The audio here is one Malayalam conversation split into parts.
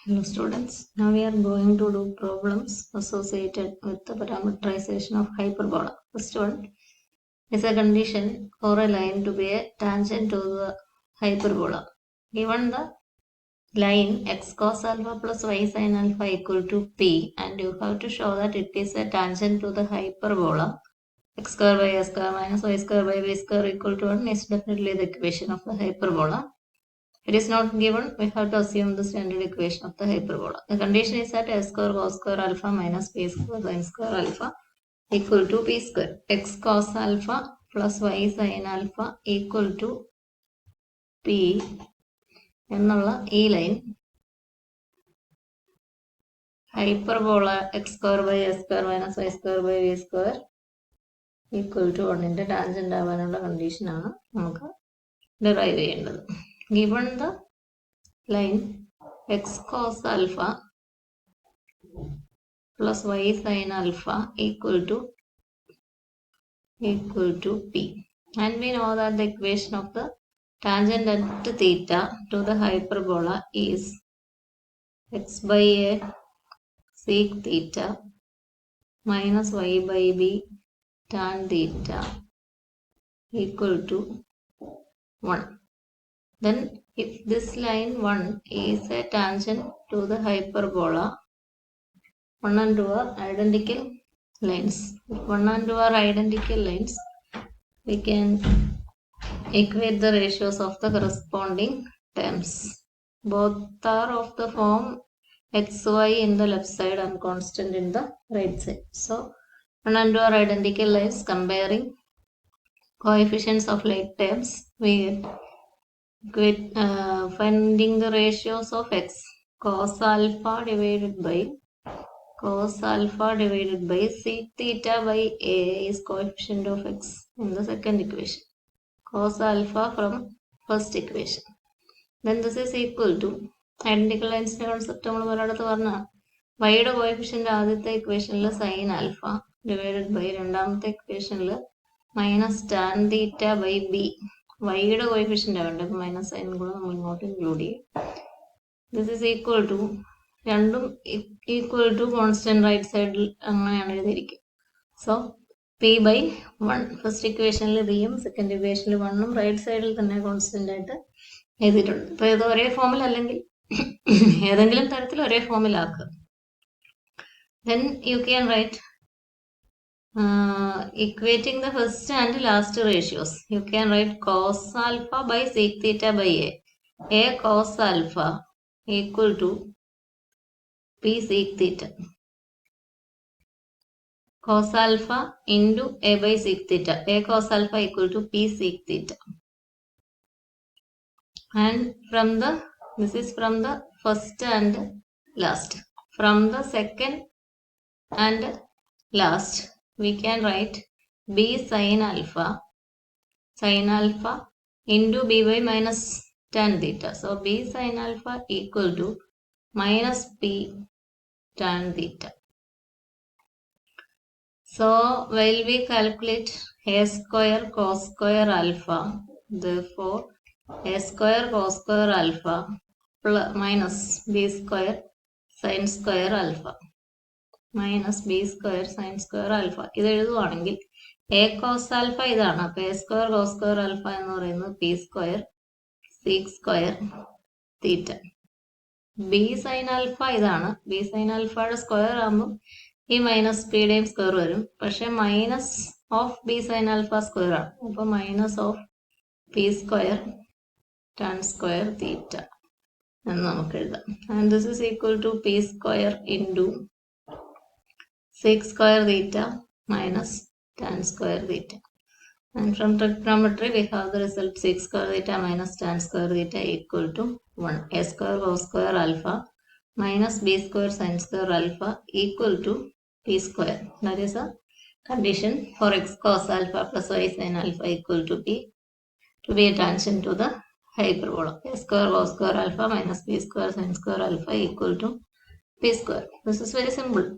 Hello students, now we are going to do problems associated with the parameterization of hyperbola. First one is a condition for a line to be a tangent to the hyperbola. Given the line x cos alpha plus y sin alpha equal to p, and you have to show that it is a tangent to the hyperbola x square by a square minus y square by b square equal to 1 is definitely the equation of the hyperbola. It is not given, we have to assume the standard equation of the hyperbola. The condition is that s square cos square alpha minus p square sin square alpha equal to p square. X cos alpha plus y sin alpha equal to p എന്നുള്ള ഈ line hyperbola x square by s square minus y square by v square equal to 1ന്റെ ടാൻജന്റ് ആവാനുള്ള കണ്ടീഷനാണ് നമുക്ക് ഡിറൈവ് ചെയ്യേണ്ടത്. Given the line x cos alpha plus y sin alpha equal to p, and we know that the equation of the tangent at theta to the hyperbola is x by a sec theta minus y by b tan theta equal to 1. Then if this line 1 is a tangent to the hyperbola, 1 and 2 are identical lines. If 1 and 2 are identical lines, we can equate the ratios of the corresponding terms. Both are of the form xy in the left side and constant in the right side. So 1 and 2 are identical lines. Comparing coefficients of like terms, we finding the ratios of x cos alpha divided by sec theta by a is coefficient of x in the second equation, cos alpha from first equation. Then this is equal to identical lines concept നമ്മൾ ഒരിടത്ത് പറഞ്ഞാണ്. വൈയുടെ കോഎഫിഷ്യന്റ് ആദ്യത്തെ ഇക്വേഷനിൽ സൈൻ ആൽഫ ഡിവൈഡഡ് ബൈ രണ്ടാമത്തെ ഇക്വേഷനിൽ minus tan theta by B. വൈയുടെ കോഎഫിഷ്യന്റ് ആവേണ്ടത് അപ്പോൾ മൈനസ് സൈൻ കൂടെ നമ്മൾ ഇങ്ങോട്ട് ഇൻക്ലൂഡ് ചെയ്യും. ദിസ് ഈസ് ഈക്വൽ ടു രണ്ടും ഈക്വൽ ടു കോൺസ്റ്റന്റ് റൈറ്റ് സൈഡിൽ അങ്ങനെയാണ് എഴുതിയിരിക്കുക. സോ പി ബൈ 1 ഫസ്റ്റ് ഇക്വേഷനിൽ ബിയും സെക്കൻഡ് ഇക്വേഷനിൽ 1ഉം റൈറ്റ് സൈഡിൽ തന്നെ കോൺസ്റ്റന്റ് ആയിട്ട് എഴുതിയിട്ടുണ്ട്. അപ്പോൾ ഇത് ഒരേ ഫോമിൽ അല്ലെങ്കിൽ ഏതെങ്കിലും തരത്തിൽ ഒരേ ഫോമിലാക്കുക. Then you can write equating the first and last ratios. You can write cos alpha by sec theta by a. A cos alpha equal to p sec theta. Cos alpha into a by sec theta. A cos alpha equal to p sec theta. And this is from the first and last. From the second and last, we can write b sin alpha into b by minus tan theta. So b sin alpha equal to minus p tan theta. So while we calculate a square cos square alpha, therefore a square cos square alpha plus minus b square sin square alpha minus B square sine square alpha ഇത് എഴുതുവാണെങ്കിൽ എ കോസ് ആൽഫ ഇതാണ്. അപ്പൊ A square cos square alpha എന്ന് പറയുന്നത് P square sec square theta. B sine alpha ഇതാണ്. ബി സൈൻ ആൽഫയുടെ സ്ക്വയർ ആകുമ്പോൾ ഈ മൈനസ് പിയുടെയും സ്ക്വയർ വരും. പക്ഷെ minus of B sine alpha square ആണ്. അപ്പൊ minus of P square tan square theta എന്ന് നമുക്ക് എഴുതാം. And this is equal to P square into sec square theta minus tan square theta. And from trigonometry we have the result sec square theta minus tan square theta equal to 1. A square cos square alpha minus b square sin square alpha equal to p square. That is a condition for x cos alpha plus y sin alpha equal to p to be a tangent to the hyperbola. A square cos square alpha minus b square sin square alpha equal to p square. This is very simple.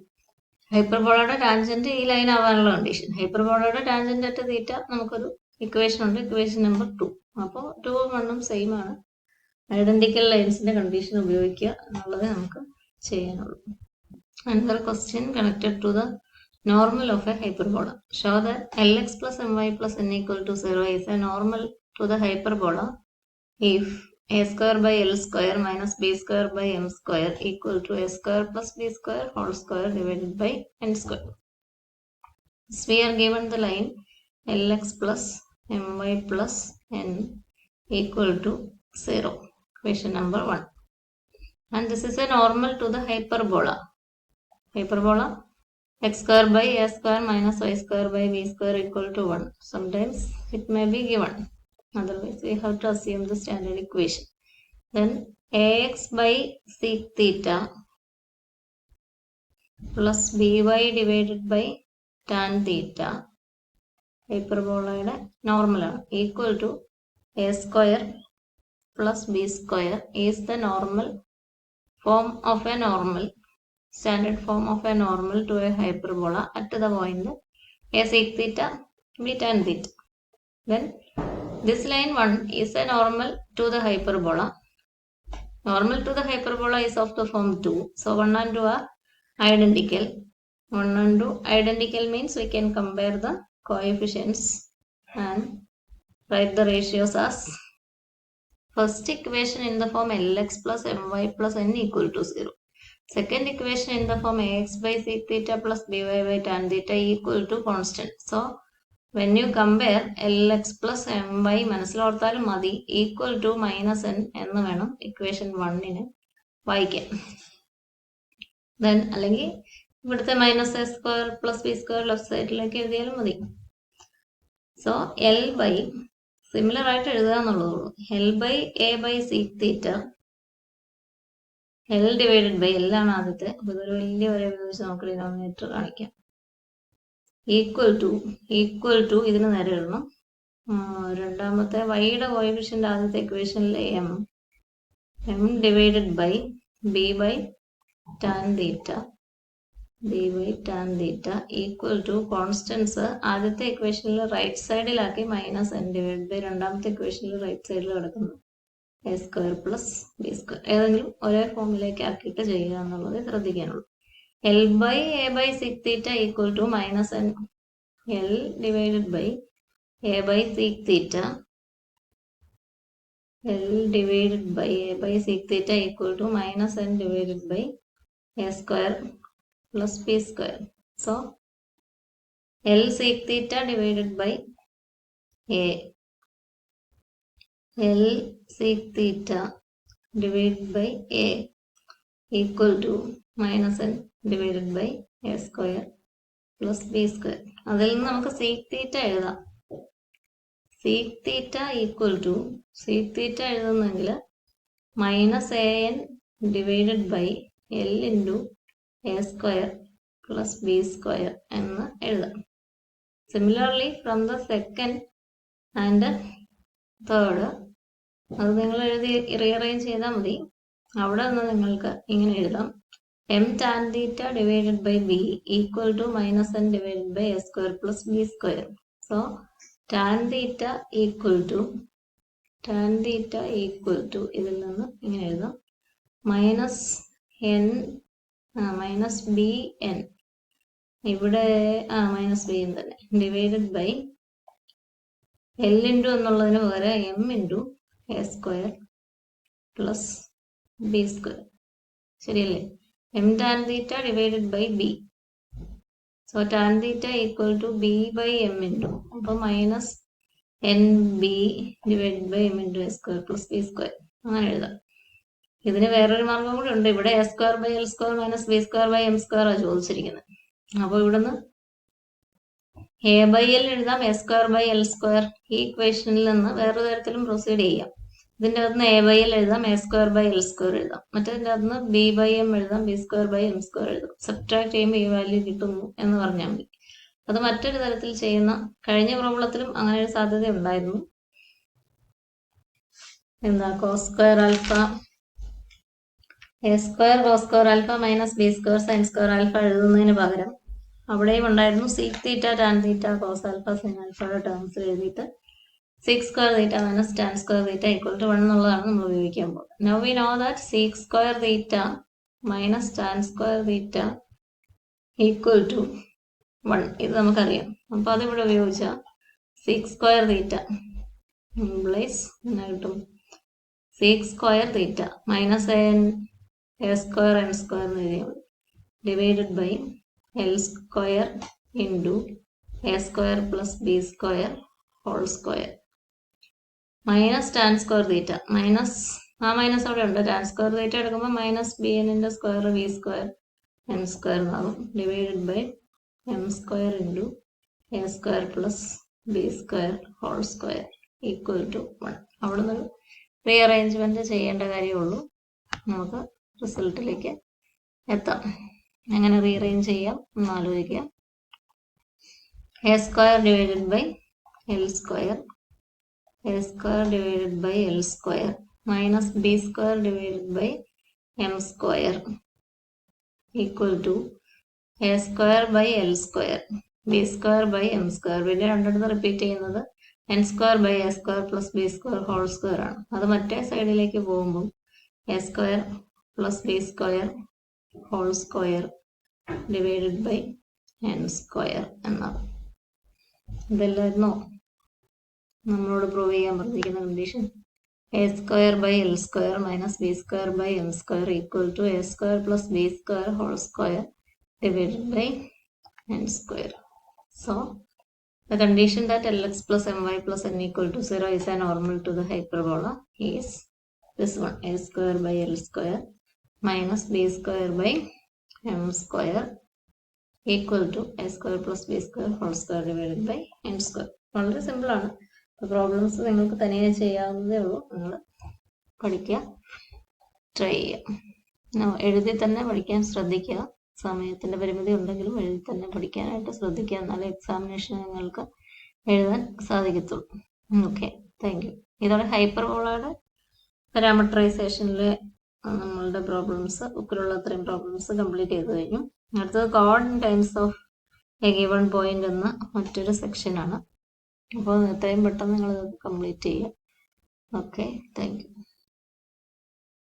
ഹൈപ്പർബോളയുടെ ടാൻജന്റ് ഈ ലൈൻ ആവാനുള്ള കണ്ടീഷൻ. ഹൈപ്പർബോളയുടെ ടാൻജന്റ് അറ്റ് തീറ്റ നമുക്കൊരു ഇക്വേഷൻ ഉണ്ട്, ഇക്വേഷൻ നമ്പർ 2. അപ്പോൾ 2ഉം 1ഉം സെയിം ആണ്. ഐഡന്റിക്കൽ ലൈൻസിന്റെ കണ്ടീഷൻ ഉപയോഗിക്കുക എന്നുള്ളത് നമുക്ക് ചെയ്യാനുള്ളൂ. Another question connected to the normal of a hyperbola. Show that Lx plus my plus n equal to 0 is a normal to the hyperbola if a square by L square minus b square by m square equal to a square plus b square whole square divided by n square. So we are given the line Lx plus my plus n equal to 0. Question number 1. And this is a normal to the hyperbola. Hyperbola x square by a square minus y square by b square equal to 1. Sometimes it may be given. Otherwise, we have to assume the standard equation. Then ax by sec theta plus by divided by tan theta hyperbola normal equal to a square plus b square is the normal form of a normal, standard form of a normal to a hyperbola at the point a sec theta, b tan theta. Then this line 1 is a normal to the hyperbola. Normal to the hyperbola is of the form 2. So 1 and 2 are identical. 1 and 2 identical means we can compare the coefficients and write the ratios as first equation in the form Lx plus my plus n equal to 0. Second equation in the form ax by sec theta plus by by tan theta equal to constant. So when you compare Lx plus my മനസ്സിലോർത്താലും മതി equal to minus n എന്ന് വേണം equation 1 വായിക്കാൻ. Then അല്ലെങ്കിൽ ഇവിടുത്തെ minus A square plus B square left സൈഡിലേക്ക് എഴുതിയാലും മതി. സോ എൽ ബൈ സിമിലർ ആയിട്ട് എഴുതുക എന്നുള്ളതുള്ളൂ. L by A by sec theta L divided by L ആണ് ആദ്യത്തെ. അപ്പൊ ഇതൊരു വലിയ വരെ ഉപയോഗിച്ച് നമുക്ക് ഡിനോമിനേറ്റർ കാണിക്കാം. ഈക്വൽ ടു ഇതിന് നേരെ ഇടണം. രണ്ടാമത്തെ വൈയുടെ കോഎഫിഷ്യന്റ് ആദ്യത്തെ ഇക്വേഷനിലെ M divided by B by tan theta equal to constants ആദ്യത്തെ ഇക്വേഷനിൽ റൈറ്റ് സൈഡിലാക്കി മൈനസ് എൻ ഡിവൈഡ് ബൈ രണ്ടാമത്തെ ഇക്വേഷനിൽ റൈറ്റ് സൈഡിൽ കിടക്കുന്നു A square plus B square. ഏതെങ്കിലും ഒരേ ഫോമിലേക്ക് ആക്കിയിട്ട് ചെയ്യുക എന്നുള്ളത് ശ്രദ്ധിക്കാനുള്ളൂ. L by A by sec theta equal to minus N L divided by A by sec theta L divided by A by sec theta equal to minus N divided by A square plus b square. So L sec theta divided by a. L sec theta divided by a equal to minus n divided by a square plus b square. അതിൽ നിന്ന് നമുക്ക് sec theta എഴുതാം. sec theta equal to sec theta എഴുതുന്നെങ്കിൽ minus an divided by L into a square plus b square എന്ന് എഴുതാം. Similarly from the second and third അത് നിങ്ങൾ എഴുതി റീഅറേഞ്ച് ചെയ്താൽ മതി. അവിടെ നിന്ന് നിങ്ങൾക്ക് ഇങ്ങനെ എഴുതാം. M tan theta divided by B equal to minus N divided by A square plus B square. So tan theta equal to ഇതിൽ നിന്ന് ഇങ്ങനെ എഴുതാം minus N minus B N ഇവിടെ മൈനസ് ബി എൻ തന്നെ ഡിവൈഡഡ് ബൈ എൽ ഇൻറ്റു എന്നുള്ളതിന് പകരം M into A square plus B square. ശരിയല്ലേ? M tan theta divided by B. So tan theta equal to B by M into അപ്പോൾ minus N B divided by M into A square plus B square അങ്ങനെ എഴുതാം. ഇതിന് വേറൊരു മാർഗം കൂടെ ഉണ്ട്. ഇവിടെ A square by L square minus B square by M square ആണ് ചോദിച്ചിരിക്കുന്നത്. അപ്പോൾ ഇവിടുന്ന് എ ബൈ എൽ എഴുതാം, A square by L square. ഈ ഇക്വേഷനിൽ നിന്ന് വേറൊരു തരത്തിലും പ്രൊസീഡ് ചെയ്യാം. ഇതിൻ്റെ അകത്ത് എ ബൈ എൽ എഴുതാം, A square by L square എഴുതാം. മറ്റേതിൻ്റെ അകത്ത് ബി ബൈ എം എഴുതാം, B square by M square എഴുതാം. സബ്ട്രാക്ട് ചെയ്യുമ്പോൾ ഈ വാല്യൂ കിട്ടുന്നു എന്ന് പറഞ്ഞാൽ മതി. അത് മറ്റൊരു തരത്തിൽ ചെയ്യുന്ന കഴിഞ്ഞ പ്രോബ്ലത്തിലും അങ്ങനെ ഒരു സാധ്യത ഉണ്ടായിരുന്നു. എന്താ cos square alpha A square cos square alpha minus B square sine square alpha എഴുതുന്നതിന് പകരം അവിടെയും ഉണ്ടായിരുന്നു sec theta tan theta cos alpha sine ആൽഫയുടെ ടേംസിൽ എഴുതിയിട്ട് sec square theta minus tan square theta equal to 1 എന്നുള്ളതാണ് നമ്മൾ ഉപയോഗിക്കാൻ പോകുന്നത്. Now we know that sec square theta minus tan square theta equal to 1. ഇത് നമുക്കറിയാം. അപ്പോൾ അതിവിടെ ഉപയോഗിച്ചാൽ sec square theta implies എന്നാ കിട്ടും sec square theta minus a square n square എന്ന് എഴുതിയാൽ മതി. Divided by L square into a square plus b square whole square minus tan square theta minus minus അവിടെ ഉണ്ട്. tan square theta എടുക്കുമ്പോൾ മൈനസ് ബി എന്നിൻ്റെ square B square N square എന്നാകും. Divided by M square into A square plus B square whole square equal to 1. അവിടെ നിന്ന് റീഅറേഞ്ച്മെൻറ്റ് ചെയ്യേണ്ട കാര്യമുള്ളൂ. നമുക്ക് റിസൾട്ടിലേക്ക് എത്താം. എങ്ങനെ റീഅറേഞ്ച് ചെയ്യാം എന്ന് ആലോചിക്കാം. A square divided by L square, A square divided by L square minus B square divided by M square equal to A square by L square B square by M square. പിന്നെ രണ്ടിടത്ത് റിപ്പീറ്റ് ചെയ്യുന്നത് N square by A square plus B square whole square ആണ്. അത് മറ്റേ സൈഡിലേക്ക് പോകുമ്പോൾ A square plus B square whole square divided by N square എന്നാണ്. ഇതല്ലായിരുന്നോ നമ്മളോട് പ്രൂവ് ചെയ്യാൻ പറഞ്ഞിരിക്കുന്ന condition? A square by L square minus B square by M square equal to A square plus B square whole square divided by n square. So, the condition that Lx plus My plus n equal to 0 is a normal to the hyperbola is this one, a square by L square minus b square by m square equal to a square plus b square whole square divided by n square. വളരെ സിമ്പിളാണ്. പ്രോബ്ലംസ് നിങ്ങൾക്ക് തനിയെ ചെയ്യാവുന്നതേ ഉള്ളൂ. നിങ്ങൾ പഠിക്കുക, ട്രൈ ചെയ്യുക, എഴുതി തന്നെ പഠിക്കാൻ ശ്രദ്ധിക്കുക. സമയത്തിൻ്റെ പരിമിതി ഉണ്ടെങ്കിലും എഴുതി തന്നെ പഠിക്കാനായിട്ട് ശ്രദ്ധിക്കുക. എന്നാലേ എക്സാമിനേഷൻ നിങ്ങൾക്ക് എഴുതാൻ സാധിക്കത്തുള്ളൂ. Okay, thank you. ഇതോടെ ഹൈപ്പർബോളയുടെ പാരാമട്രൈസേഷനിൽ നമ്മളുടെ പ്രോബ്ലംസ്, ബുക്കിലുള്ള അത്രയും പ്രോബ്ലംസ് കംപ്ലീറ്റ് ചെയ്ത് കഴിഞ്ഞു. അടുത്തത് code in times of A given point എന്ന മറ്റൊരു സെക്ഷനാണ്. അപ്പോൾ എത്രയും പെട്ടെന്ന് നിങ്ങൾ കംപ്ലീറ്റ് ചെയ്യുക. Okay, thank you.